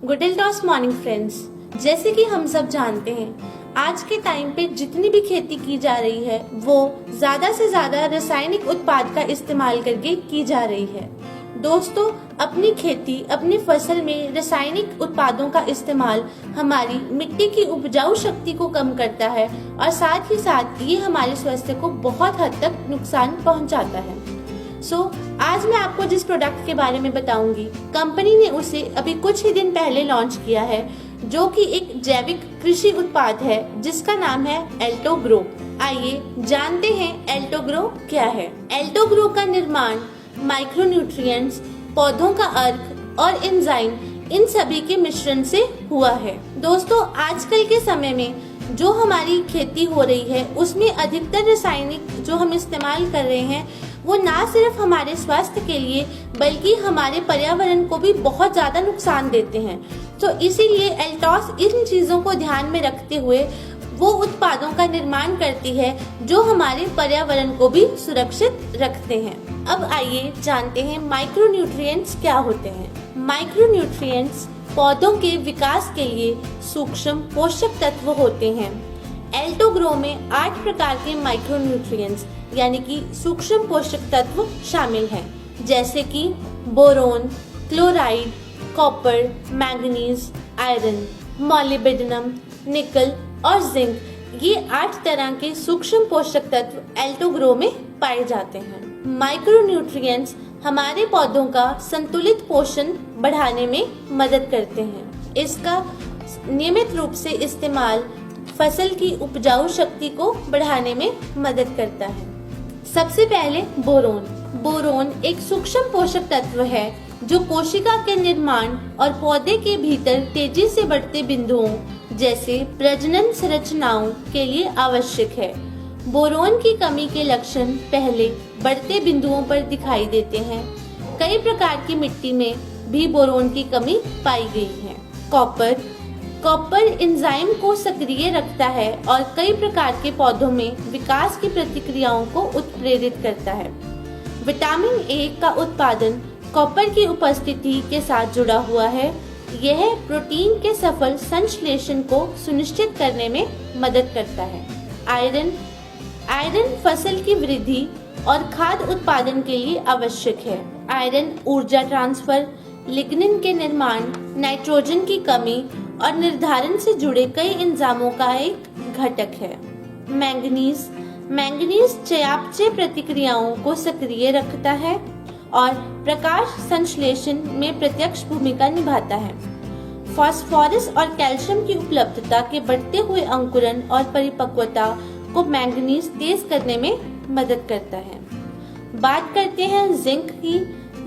Good toss morning friends. जैसे कि हम सब जानते हैं, आज के टाइम पे जितनी भी खेती की जा रही है वो ज्यादा से ज्यादा रासायनिक उत्पाद का इस्तेमाल करके की जा रही है। दोस्तों, अपनी खेती, अपनी फसल में रासायनिक उत्पादों का इस्तेमाल हमारी मिट्टी की उपजाऊ शक्ति को कम करता है और साथ ही साथ ये हमारे स्वास्थ्य को बहुत हद तक नुकसान पहुंचाता है। आज मैं आपको जिस प्रोडक्ट के बारे में बताऊंगी, कंपनी ने उसे अभी कुछ ही दिन पहले लॉन्च किया है, जो कि एक जैविक कृषि उत्पाद है जिसका नाम है एल्टोग्रो। आइए जानते हैं एल्टोग्रो क्या है। एल्टोग्रो का निर्माण माइक्रोन्यूट्रिएंट्स, पौधों का अर्क और एंजाइम, इन सभी के मिश्रण से हुआ है। दोस्तों, आजकल के समय में जो हमारी खेती हो रही है उसमें अधिकतर रासायनिक जो हम इस्तेमाल कर रहे हैं वो ना सिर्फ हमारे स्वास्थ्य के लिए बल्कि हमारे पर्यावरण को भी बहुत ज्यादा नुकसान देते हैं। तो इसीलिए एल्टॉस इन चीजों को ध्यान में रखते हुए वो उत्पादों का निर्माण करती है जो हमारे पर्यावरण को भी सुरक्षित रखते हैं। अब आइए जानते हैं माइक्रोन्यूट्रिएंट्स क्या होते हैं। माइक्रोन्यूट्रिएंट्स पौधों के विकास के लिए सूक्ष्म पोषक तत्व होते हैं। एल्टोग्रो में 8 प्रकार के माइक्रोन्यूट्रिएंट्स यानी कि सूक्ष्म पोषक तत्व शामिल हैं, जैसे कि boron, chloride, copper, manganese, iron, molybdenum, निकल और जिंक। ये 8 तरह के सूक्ष्म पोषक तत्व एल्टोग्रो में पाए जाते हैं। माइक्रोन्यूट्रिएंट्स हमारे पौधों का संतुलित पोषण बढ़ाने में मदद करते हैं। इसका नियमित रूप से इस्तेमाल फसल की उपजाऊ शक्ति को बढ़ाने में मदद करता है। सबसे पहले बोरोन एक सूक्ष्म पोषक तत्व है जो कोशिका के निर्माण और पौधे के भीतर तेजी से बढ़ते बिंदुओं जैसे प्रजनन संरचनाओं के लिए आवश्यक है। बोरोन की कमी के लक्षण पहले बढ़ते बिंदुओं पर दिखाई देते हैं। कई प्रकार की मिट्टी में भी बोरोन की कमी पाई गई है। कॉपर एंजाइम को सक्रिय रखता है और कई प्रकार के पौधों में विकास की प्रतिक्रियाओं को उत्प्रेरित करता है। विटामिन ए का उत्पादन कॉपर की उपस्थिति के साथ जुड़ा हुआ है। यह प्रोटीन के सफल संश्लेषण को सुनिश्चित करने में मदद करता है। आयरन फसल की वृद्धि और खाद्य उत्पादन के लिए आवश्यक है। आयरन ऊर्जा ट्रांसफर, लिग्निन के निर्माण, नाइट्रोजन की कमी और निर्धारण से जुड़े कई एंजाइमों का एक घटक है। मैंगनीज चयापचय प्रतिक्रियाओं को सक्रिय रखता है और प्रकाश संश्लेषण में प्रत्यक्ष भूमिका निभाता है। फास्फोरस और कैल्शियम की उपलब्धता के बढ़ते हुए अंकुरण और परिपक्वता को मैंगनीज तेज करने में मदद करता है। बात करते हैं जिंक की।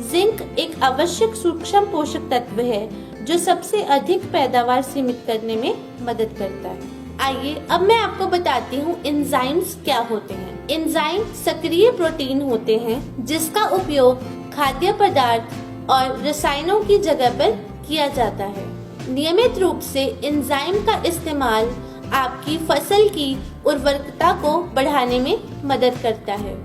जिंक एक आवश्यक सूक्ष्म पोषक तत्व है जो सबसे अधिक पैदावार सीमित करने में मदद करता है। आइए अब मैं आपको बताती हूँ एंजाइम्स क्या होते हैं। एंजाइम सक्रिय प्रोटीन होते हैं जिसका उपयोग खाद्य पदार्थ और रसायनों की जगह पर किया जाता है। नियमित रूप से एंजाइम का इस्तेमाल आपकी फसल की उर्वरकता को बढ़ाने में मदद करता है।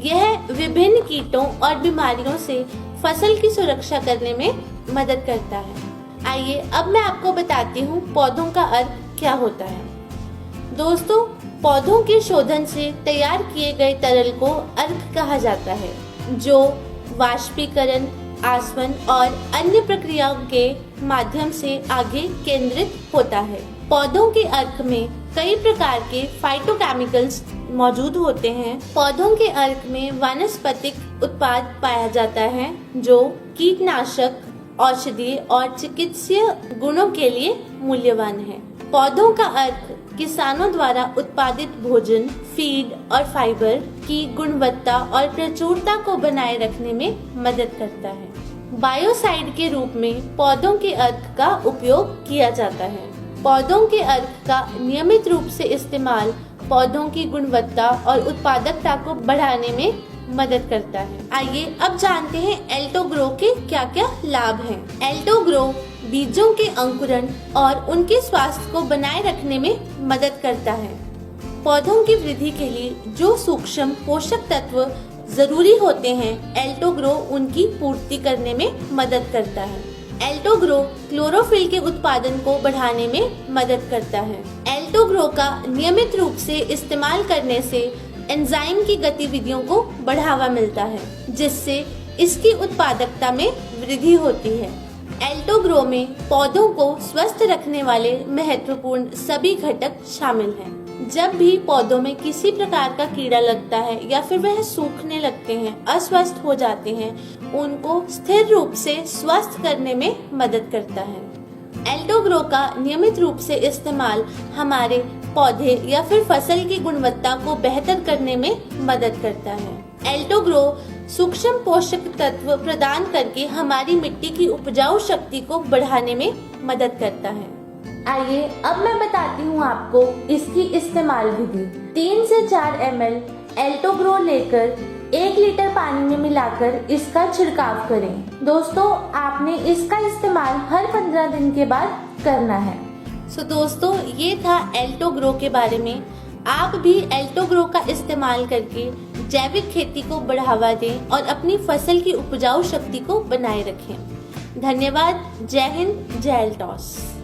यह विभिन्न कीटों और बीमारियों से फसल की सुरक्षा करने में मदद करता है। आइए अब मैं आपको बताती हूँ पौधों का अर्क क्या होता है। दोस्तों, पौधों के शोधन से तैयार किए गए तरल को अर्क कहा जाता है, जो वाष्पीकरण, आसवन और अन्य प्रक्रियाओं के माध्यम से आगे केंद्रित होता है। पौधों के अर्क में कई प्रकार के फाइटोकेमिकल्स मौजूद होते हैं। पौधों के अर्क में वानस्पतिक उत्पाद पाया जाता है जो कीटनाशक, औषधीय और चिकित्सीय गुणों के लिए मूल्यवान है। पौधों का अर्क किसानों द्वारा उत्पादित भोजन, फीड और फाइबर की गुणवत्ता और प्रचुरता को बनाए रखने में मदद करता है। बायोसाइड के रूप में पौधों के अर्क का उपयोग किया जाता है। पौधों के अर्क का नियमित रूप से इस्तेमाल पौधों की गुणवत्ता और उत्पादकता को बढ़ाने में मदद करता है। आइए अब जानते हैं एल्टोग्रो के क्या क्या लाभ हैं। एल्टोग्रो बीजों के अंकुरण और उनके स्वास्थ्य को बनाए रखने में मदद करता है। पौधों की वृद्धि के लिए जो सूक्ष्म पोषक तत्व जरूरी होते हैं, एल्टोग्रो उनकी पूर्ति करने में मदद करता है। एल्टोग्रो क्लोरोफिल के उत्पादन को बढ़ाने में मदद करता है। एल्टोग्रो का नियमित रूप से इस्तेमाल करने से एंजाइम की गतिविधियों को बढ़ावा मिलता है, जिससे इसकी उत्पादकता में वृद्धि होती है। एल्टोग्रो में पौधों को स्वस्थ रखने वाले महत्वपूर्ण सभी घटक शामिल हैं। जब भी पौधों में किसी प्रकार का कीड़ा लगता है या फिर वह सूखने लगते हैं, अस्वस्थ हो जाते हैं, उनको स्थिर रूप से स्वस्थ करने में मदद करता है। एल्टोग्रो का नियमित रूप से इस्तेमाल हमारे पौधे या फिर फसल की गुणवत्ता को बेहतर करने में मदद करता है। एल्टोग्रो सूक्ष्म पोषक तत्व प्रदान करके हमारी मिट्टी की उपजाऊ शक्ति को बढ़ाने में मदद करता है। आइए अब मैं बताती हूँ आपको इसकी इस्तेमाल विधि। 3 से 4 ml एल्टोग्रो लेकर 1 लीटर पानी में मिलाकर इसका छिड़काव करें। दोस्तों, आपने इसका इस्तेमाल हर 15 दिन के बाद करना है। दोस्तों, ये था एल्टोग्रो के बारे में। आप भी एल्टोग्रो का इस्तेमाल करके जैविक खेती को बढ़ावा दें और अपनी फसल की उपजाऊ शक्ति को बनाए रखें। धन्यवाद। जय हिंद, जय एल्टॉस।